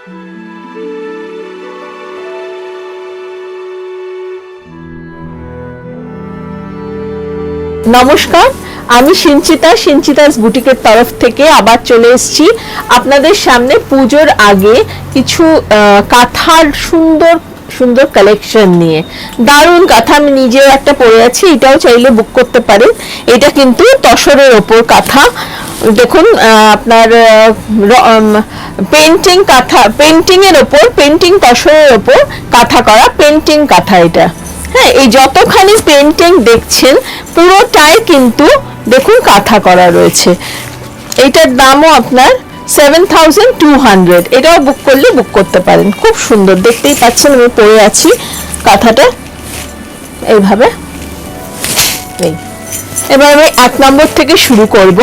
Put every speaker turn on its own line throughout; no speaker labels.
নমস্কার, আমি সিঞ্চিতাস বুটিকের তরফ থেকে আবার চলে এসেছি আপনাদের সামনে পুজোর আগে কিছু কাঁথার সুন্দর সুন্দর কালেকশন নিয়ে। দারুণ কাঁথা, আমি নিজেও একটা পরে আছি, এটাও চাইলে বুক করতে পারেন। এটা কিন্তু তসরের ওপর কাঁথা। দেখুন আপনার পেন্টিং কাঁথা, পেন্টিং এর ওপর, পেন্টিং তসরের ওপর কাঁথা করা পেন্টিং কাঁথা এটা। হ্যাঁ, এই যতখানি পেন্টিং দেখছেন পুরোটাই কিন্তু দেখুন কাঁথা করা রয়েছে। এইটার দামও আপনার 7200। এটাও বুক করলে বুক করতে পারেন। খুব সুন্দর, দেখতেই পাচ্ছেন আমি পরে আছি কাঁথাটা এইভাবে। এবার আমি 1 নম্বর থেকে শুরু করব।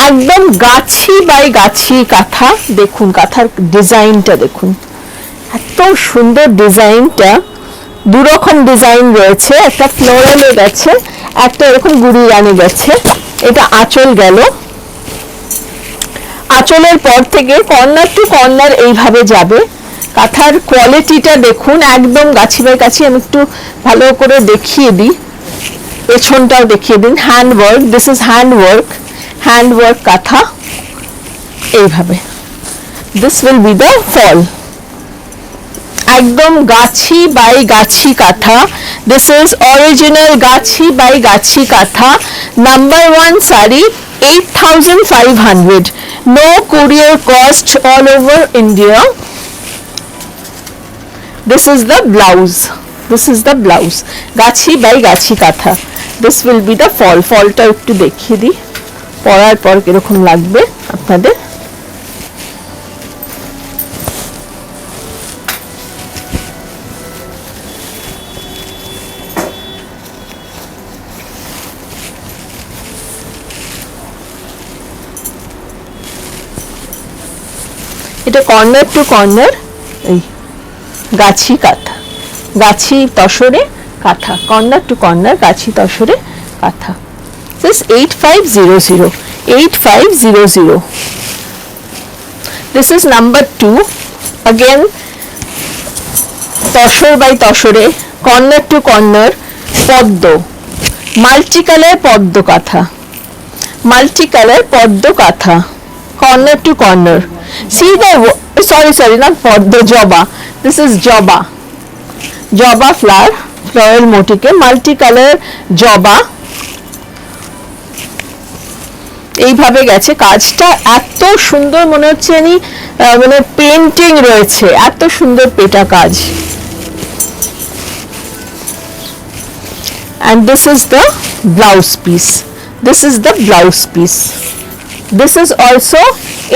একদম গাছি বাই গাছি কাঁথা। দেখুন কাঁথার ডিজাইনটা দেখুন, এত সুন্দর ডিজাইনটা। দু রকম ডিজাইন রয়েছে, একটা ফ্লোরালে গেছে, একটা এরকম গুড়ি রানী গেছে। এটা আঁচল গেল, আঁচলের পর থেকে কর্নার টু কর্নার এইভাবে যাবে। কাঁথার কোয়ালিটিটা দেখুন, একদম গাছি বাই গাছি। আমি একটু ভালো করে দেখিয়ে দিই, পেছনটাও দেখিয়ে দিন। Hand work, this is hand work kantha এইভাবে। This will be the fall. একদম গাছি বাই গাছি কাঁথা। দিস ইজ অরিজিনাল গাছি বাই গাছি kantha. Number 1 sari, 8500। No courier cost all over India. This is the blouse. Gachhi by গাছি কাঁথা। This will be the fall. ফলটা একটু দেখিয়ে দিই, পরার পর কিরকম লাগবে আপনাদের। এটা কর্নার টু কর্নার এই গাছি কাঁথা, গাছি তসরে কাঁথা, কর্নার টু কর্নার গাছি তসরে kantha. This 8500। This is number 2। Again tussar by তসরে, কর্নার টু কর্নার পদ্ম, মাল্টি কালার পদ্ম kantha, corner to corner. See the sorry not পদ্ম, জবা। This is জবা floral motif, multi color জবা এইভাবে গেছে। কাজটা এত সুন্দর, মনে হচ্ছে মানে পেন্টিং রয়েছে, এত সুন্দর পেটা কাজ। And this is the blouse piece. This is also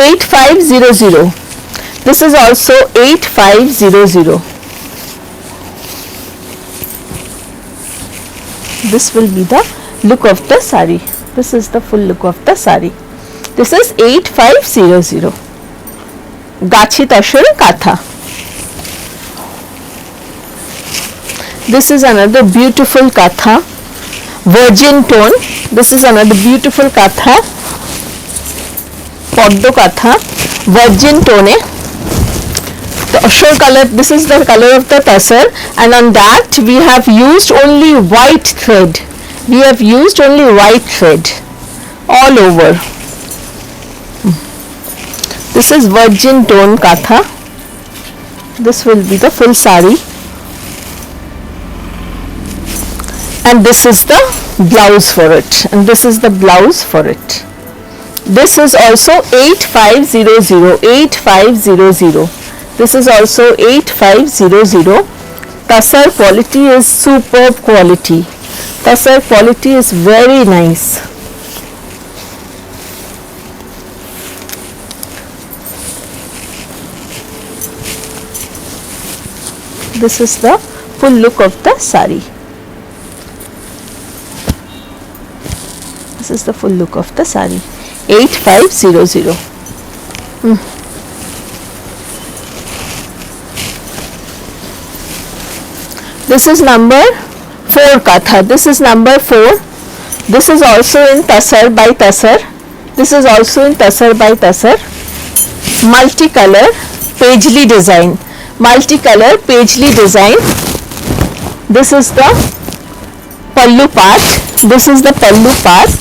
8500. This is also 8500. This will be the look of the saree. This is the full look of the saree. This is 8500. গাছি তসর কাঁথা। This is another beautiful katha, virgin tone. This is another beautiful katha, poddo katha, virgin tone. Tasar color, this is the color of the tasar, and on that we have used only white thread. All over. This is virgin tone katha. This will be the full saree. And this is the blouse for it. This is also 8500. This is also 8500. Tasar quality is superb quality. Tasar quality is very nice. This is the full look of the saree. This is the full look of the saree. 8500. This is number 4 katha. This is number 4. This is also in tasar by tasar. Multicolor paisley design, multicolor paisley design. This is the pallu part. This is the pallu part.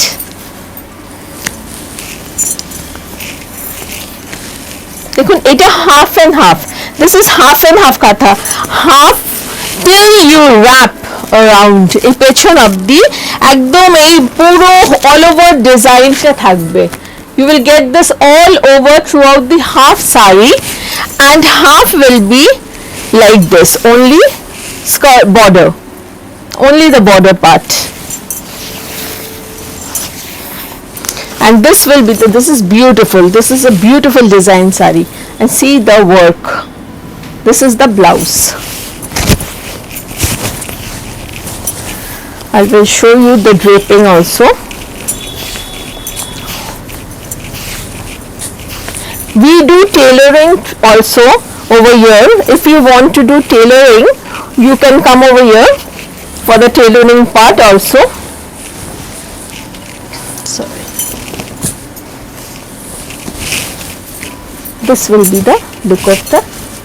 দেখুন এটা half and half. This is half and half কাঁথা, half till you wrap around, এই পেছন অবধি একদম এই পুরো all over ডিজাইনটা থাকবে. You will get this all over throughout the half sari, and half will be like this, only skirt border, only the border part. And this will be this is beautiful. This is a beautiful design sari, and see the work. This is the blouse. I will show you the draping also. We do tailoring also over here. If you want to do tailoring, you can come over here for the tailoring part also. Sorry. This will be the look of the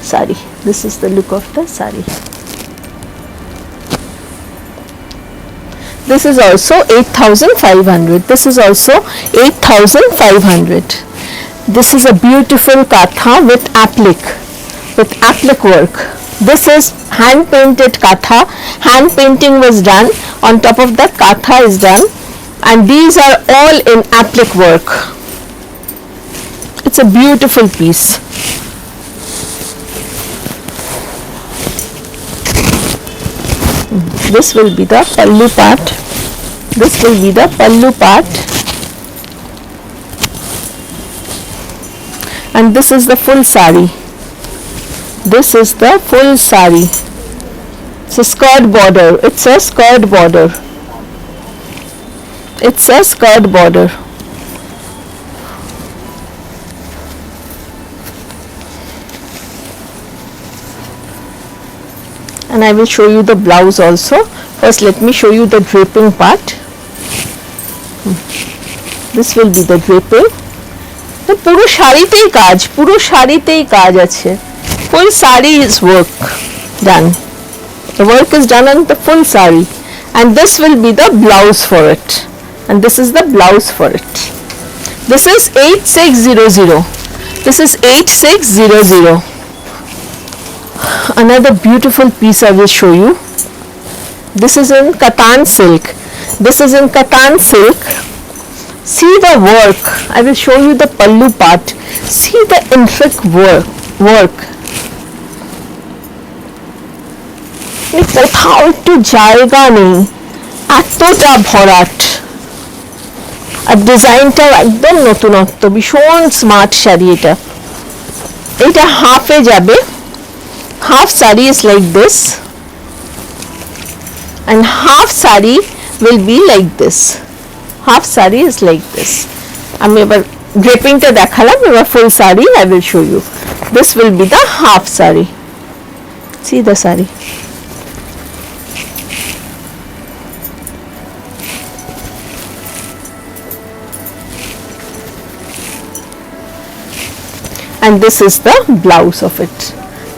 sari. This is the look of the sari. This is also 8,500. This is also 8,500. This is a beautiful katha with applique work. This is hand painted katha. Hand painting was done on top of the katha is done, and these are all in applique work. It's a beautiful piece. This will be the pallu part. This will be the pallu part, and this is the full sari. This is the full sari. It's a skirt border. It's a skirt border. It's a skirt border. And I will show you the blouse also. First let me show you the draping part. This will be the draping. পুরো শাড়িতেই কাজ, পুরো শাড়িতেই কাজ আছে. Full sari is work done. The work is done on the full sari, and this will be the blouse for it, and this is the blouse for it. This is 8600. This is 8600. Another beautiful piece I will show you. This is in Katan silk. This is in Katan silk. See the work. I will show you the pallu part. See the intricate work. কোথাও একটু জায়গা নেই, এতটা ভরাট, আর ডিজাইনটাও একদম নতুনত্ব, ভীষণ স্মার্ট শাড়ি এটা. এটা হাফে যাবে. Half sari is like this, and half sari will be like this. Half sari is like this. আমি এবার ড্রেপিংটা দেখালাম, এবার ফুল sari I will show you. This will be the half sari. See the sari. And this is the blouse of it.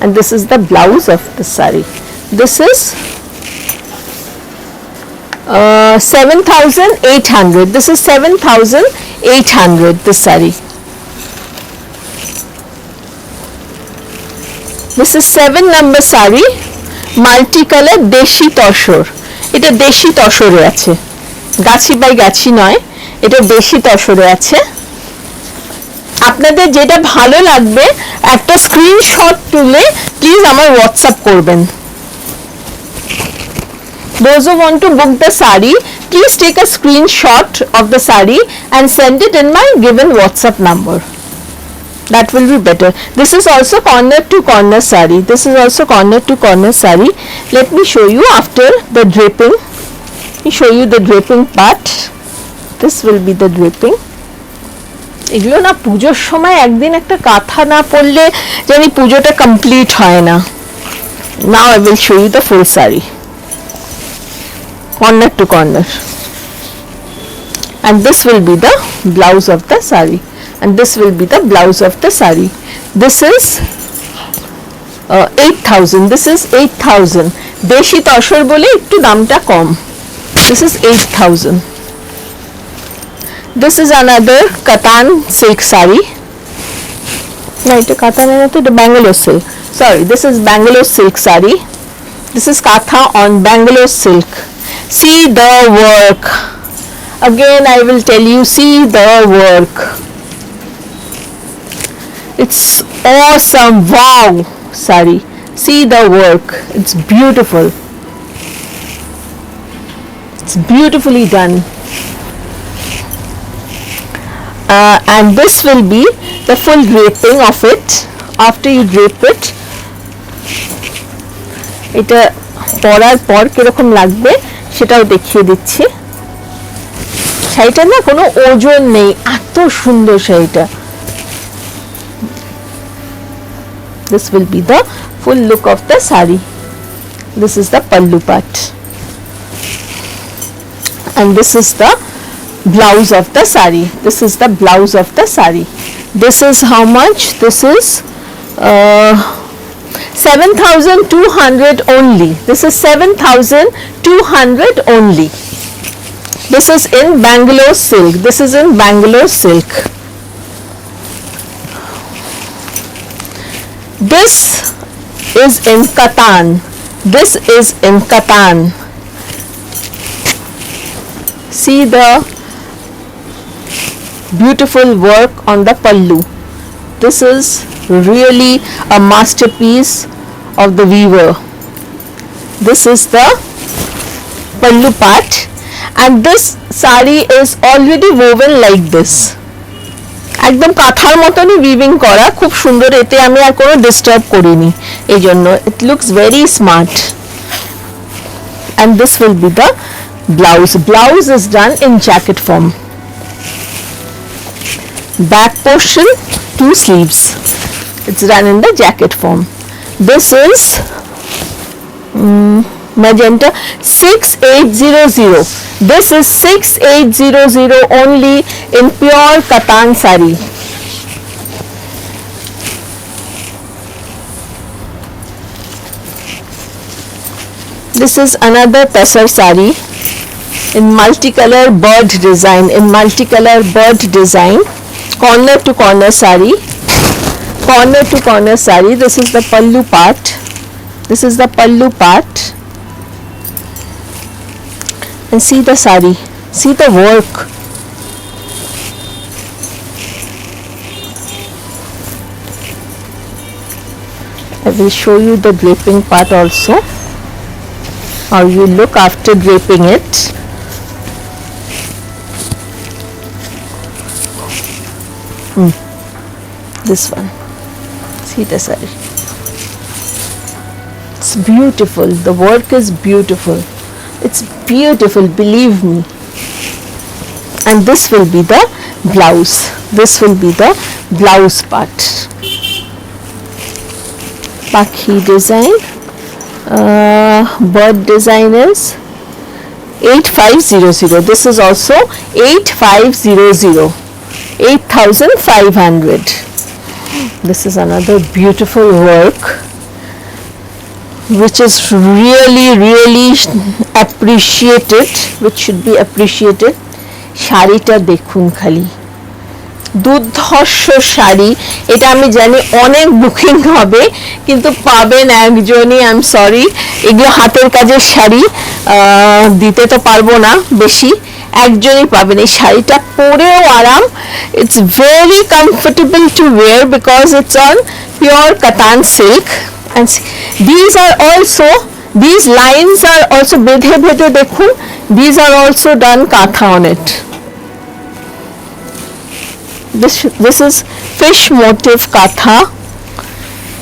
And this is the blouse of the sari. This is 7,800. This is 7,800. This sari. This is 7 number sari. Multicolor deshi toshor. এটা দেশি তসরে আছে, গাছি by গাছি নয়, এটা দেশি তসরে আছে. আপনাদের যেটা ভালো লাগবে একটা স্ক্রিনশট তুলে প্লিজ আমার হোয়াটসঅ্যাপ করবেন. Those who want to book the sari, please take a screenshot of the sari and send it in my given WhatsApp number. That will be better. This is also corner to corner sari. This is also corner to corner sari. Let me show you after the draping. Let me show you the draping part. This will be the draping. এগুলো না পুজোর সময় একদিন একটা কাঁথা না পরলে জানি পুজোটা কমপ্লিট হয় না. Now I will show you the full sari, corner to corner, and this will be the blouse of the sari, and this will be the blouse of the sari. This is 8,000. This is 8,000. দেশি তসর বলে একটু দামটা কম. This is 8,000. This is another Katan silk saree. No, এটা Katan না, এটা Bangalore silk. Sorry, this is Bangalore silk saree. This is Katha on Bangalore silk. See the work. Again, I will tell you, see the work. It's awesome. Wow, saree. See the work. It's beautiful. It's beautifully done. And this will be the full draping of it. After you drape it, এটা পরার পর কিরকম লাগবে সেটাও দেখিয়ে দিচ্ছি. শাড়িটা না কোনো ওজন নেই, এত সুন্দর শাড়িটা. This will be the full look of the saree. This is the pallu part, and this is the blouse of the saree. This is the blouse of the saree. This is how much? This is 7,200 only. This is 7,200 only. This is in Bangalore silk. This is in Bangalore silk. This is in Katan. This is in Katan. See the beautiful work on the pallu. This is really a masterpiece of the weaver. This is the pallu part, and this saree is already woven like this. একদম কাঁথার মতনই weaving করা, খুব সুন্দর. এতে আমি আর কোনো disturb করিনি, এই জন্য it looks very smart. And this will be the blouse. Blouse is done in jacket form. Back portion, 2 sleeves. It's done in the jacket form. This is magenta 6800. This is 6800 only in pure Katan saree. This is another Tasar saree in multicolor bird design. Corner to corner saree. Corner to corner saree. This is the pallu part. And see the saree. See the work. I will show you the draping part also. How you look after draping it. This one. See the saree. It's beautiful. The work is beautiful. It's beautiful, believe me. And this will be the blouse. This will be the blouse part. Pakhi design. Bird design is 8500. This is also 8500. 8,500. This is another beautiful work which is really appreciated, which should be appreciated. শাড়িটা দেখুন খালি, দুর্ধর্ষ শাড়ি. এটা আমি জানি অনেক booking হবে, কিন্তু পাবেন একজনই. আই এম সরি, এগুলো হাতের কাজের শাড়ি, দিতে তো পারবো না বেশি. একজনই পাবেন এই শাড়িটা, পরেও আরাম. It's very comfortable two wire because it's on pure কাতান silk. And these are also, these lines are also বেঁধে বেঁধে দেখুন. These are also done katha on it. This is fish motif katha.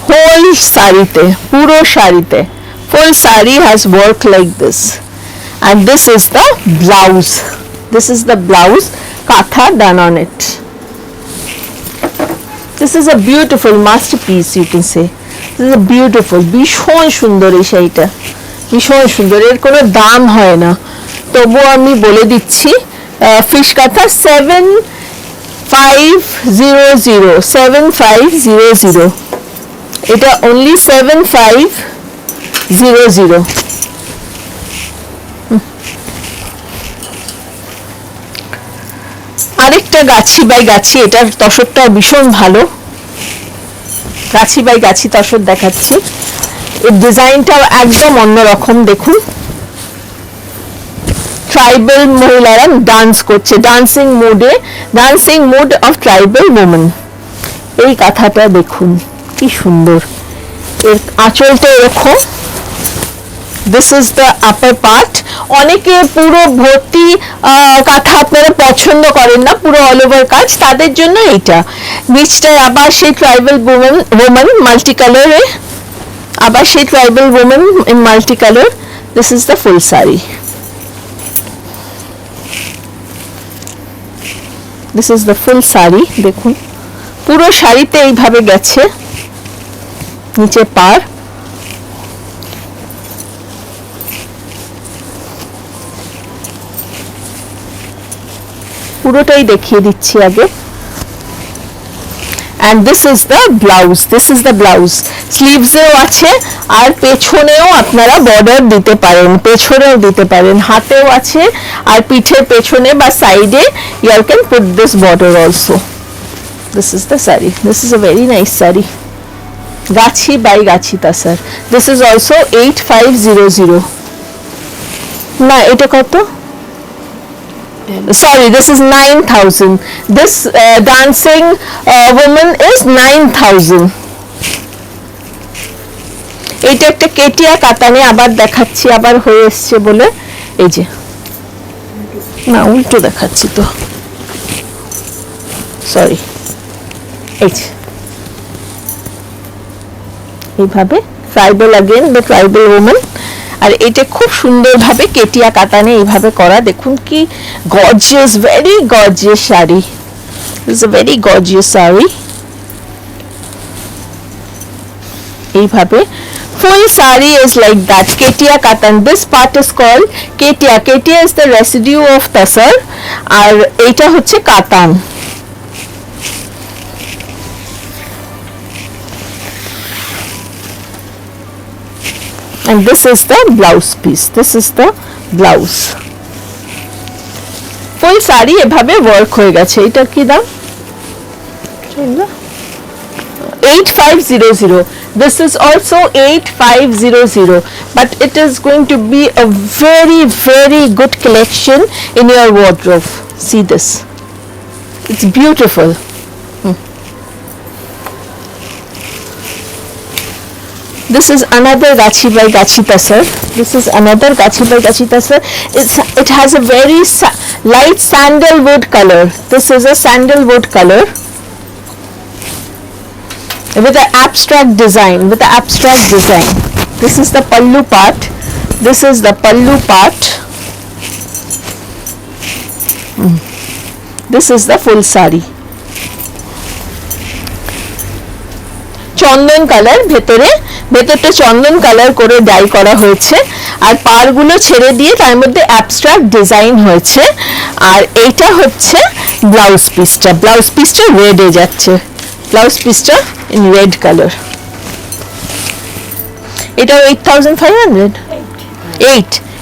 Whole sarite, puro sarite, full saree has work like this. And this is the blouse. This is the blouse, katha done on it. This is a beautiful masterpiece, you can say. This is a beautiful, ভীষণ সুন্দর এই শাড়িটা, ভীষণ সুন্দর. এর কোনো দাম হয় না, তবুও আমি বলে দিচ্ছি. ফিশ কাঁথা 7500. এটা only 7500। আরেকটা গাছি বাই গাছি, এটার তসরটা ভীষণ ভালো। গাছি বাই গাছি তসর দেখাচ্ছি। এর ডিজাইনটাও একদম অন্যরকম, দেখুন ট্রাইবাল মহিলারা ডান্স করছে, dancing mood of tribal women. এই কাঁথাটা দেখুন কি সুন্দর, এর আঁচলটা এরকম। This is the upper part. অনেকে পুরো ভর্তি কাঁথা আপনারা পছন্দ করেন না, পুরো অল ওভার কাজ, তাদের জন্য এটা। নিচটায় আবার সেই ট্রাইবাল ওমেন মাল্টি কালারে, আবার সেই tribal women in multi colour. This is the full sari. This is the full sari. দেখুন পুরো শাড়িতে এইভাবে গেছে, নিচে পার। পুরোটাই দেখিয়ে দিচ্ছি আগে। and this is the blouse, sleeves এও আছে, আর পেছনেও আপনারা বর্ডার দিতে পারেন, পেছনেও দিতে পারেন, হাতেও আছে, আর পিঠের পেছনে বা সাইডে you can put this border also. This is the saree. This is a very nice saree. Gachi by Gachi Tasar. This is also 8500. না এটা কত? Sorry, this is 9000. This dancing woman is 9000. এটা একটা কেটিয়া কাতানে, আবার দেখাচ্ছি, আবার হয়ে এসছে বলে। এই যে না উল্টো দেখাচ্ছি তো, সরি। এই যে এইভাবে tribal, again the tribal women. আর এটা খুব সুন্দরভাবে কেটিয়া কাতানে এইভাবে করা, দেখুন কি gorgeous, very gorgeous sari. This is a very gorgeous sari. এইভাবে full saree is like that, ketia katan. This part is called ketia. Ketia is the residue of tasar, আর এটা হচ্ছে কাতান। and this is the blouse piece. This is the blouse. full saree এভাবে work হয়ে গেছে। এটা কি দাম? 8500. This is also 8500, but it is going to be a very very good collection in your wardrobe. See this, it's beautiful. This is another Gachi by Gachi Tasar. This is another Gachi by Gachi Tasar. It has a very light sandalwood color. This is a sandalwood color with an abstract design. This is the pallu part. This is the full saree. Chandan colour, ভেতরটা চন্দন colour করে die করা হয়েছে, আর পাড়গুলো ছেড়ে দিয়ে তার মধ্যে abstract design হয়েছে। আর এইটা হচ্ছে ব্লাউজ পিসটা রেডে যাচ্ছে, ব্লাউজ পিসটা ইন রেড কালার। এটা 8500,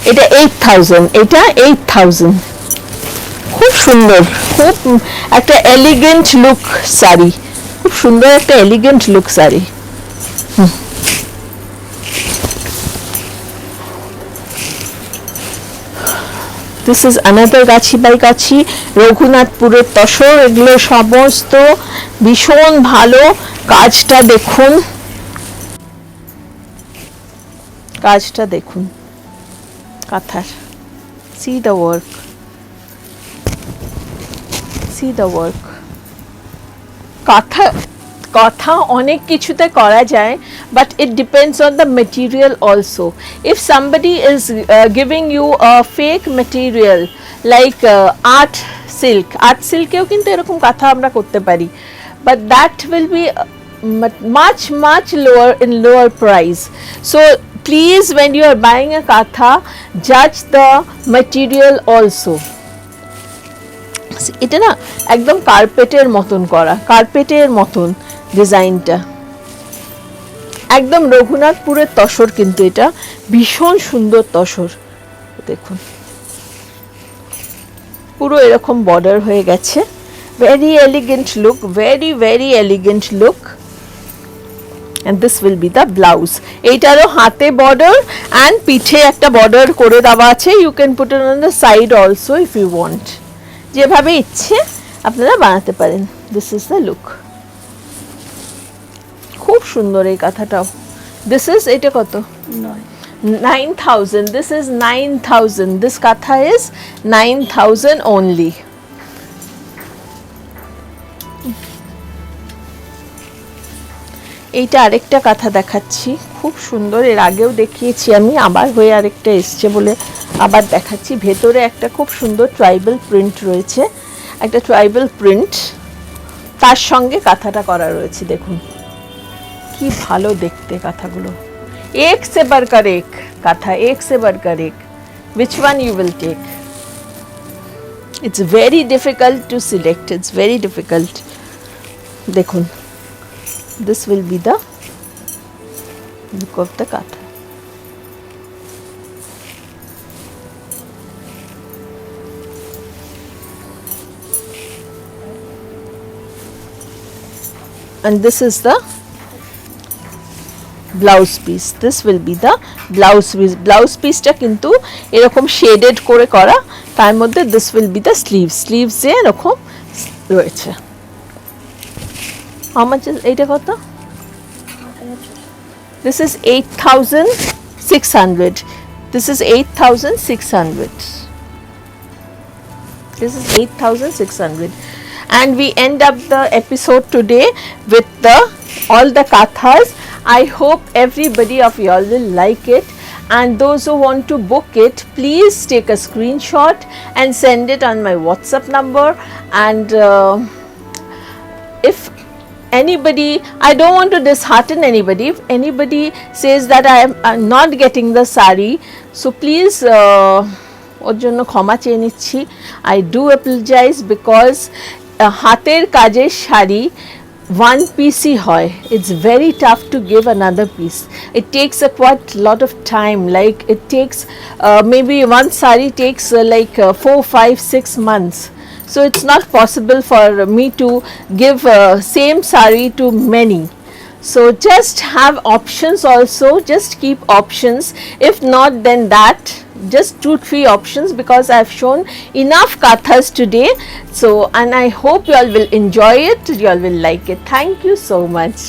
এটা 8000, এটা 8000। খুব সুন্দর, খুব একটা এলিগেন্ট লুক শাড়ি, খুব সুন্দর একটা elegant look sari. This is another Gachi by Gachi, রঘুনাথপুরের তসর। এগুলো সমস্ত ভীষণ ভালো। কাজটা দেখুন, কাঁথার। See the work. কথা অনেক কিছুতে করা যায়, but it depends on the material also. If somebody is giving you a fake material like art silk এও কিন্তু এরকম কথা আমরা করতে পারি, but that will be much lower price. So please, when you are buying a katha, judge the material also. এটা না একদম কার্পেটের মতন করা, কার্পেটের মতন ডিজাইনটা। একদম রঘুনাথপুরের তসর, কিন্তু এটা ভীষণ সুন্দর তসর। দেখুন পুরো এরকম বর্ডার হয়ে গেছে, very elegant look, very very elegant look. and this will be the blouse. এইটারও হাতে বর্ডার and পিঠে একটা বর্ডার করে দেওয়া আছে, you can put it on the side also if you want, যেভাবে ইচ্ছে আপনারা বানাতে পারেন। this is the look, খুব সুন্দর এই কাঁথাটাও। this is, এটা কত? 9,000, this is 9,000, this katha is 9,000 only. এইটা আরেকটা কাঁথা দেখাচ্ছি, খুব সুন্দর, এর আগেও দেখিয়েছি আমি, আবার হয়ে আরেকটা এসছে বলে আবার দেখাচ্ছি। ভেতরে একটা খুব সুন্দর ট্রাইবাল প্রিন্ট রয়েছে, একটা ট্রাইবাল প্রিন্ট, তার সঙ্গে কাঁথাটা করা রয়েছে। দেখুন কি ভালো দেখতে কাঁথাগুলো, এক সে বড়কর এক কাঁথা, এক সে বড়কর এক। which one you will take? it's very difficult to select, it's very difficult. দেখুন this will be the look of the katha. and this is the blouse piece, this will be the blouse piece. Blouse পিসটা কিন্তু এরকম shaded করে করা, তার মধ্যে this will be the sleeves, স্লিভসে এরকম রয়েছে। How much? এইটা কত? This is 8,600, this is 8,600, this is 8,600. and we end up the episode today with the all the kathas. I hope everybody of y'all will like it, and those who want to book it, please take a screenshot and send it on my WhatsApp number. and if anybody, I don't want to dishearten anybody, if anybody says that I am not getting the sari, so please ওর জন্য ক্ষমা চেয়ে নিচ্ছি। I do apologize because হাতের কাজের sari one piece ही হয়, it's very tough to give another piece, it takes a quite lot of time, like it takes maybe one sari takes 4, 5, 6 months, so it's not possible for me to give same sari to many. So just have options also, just keep options, if not then that, just 2-3 options, because I have shown enough kathas today. So and I hope you all will enjoy it, you all will like it. Thank you so much.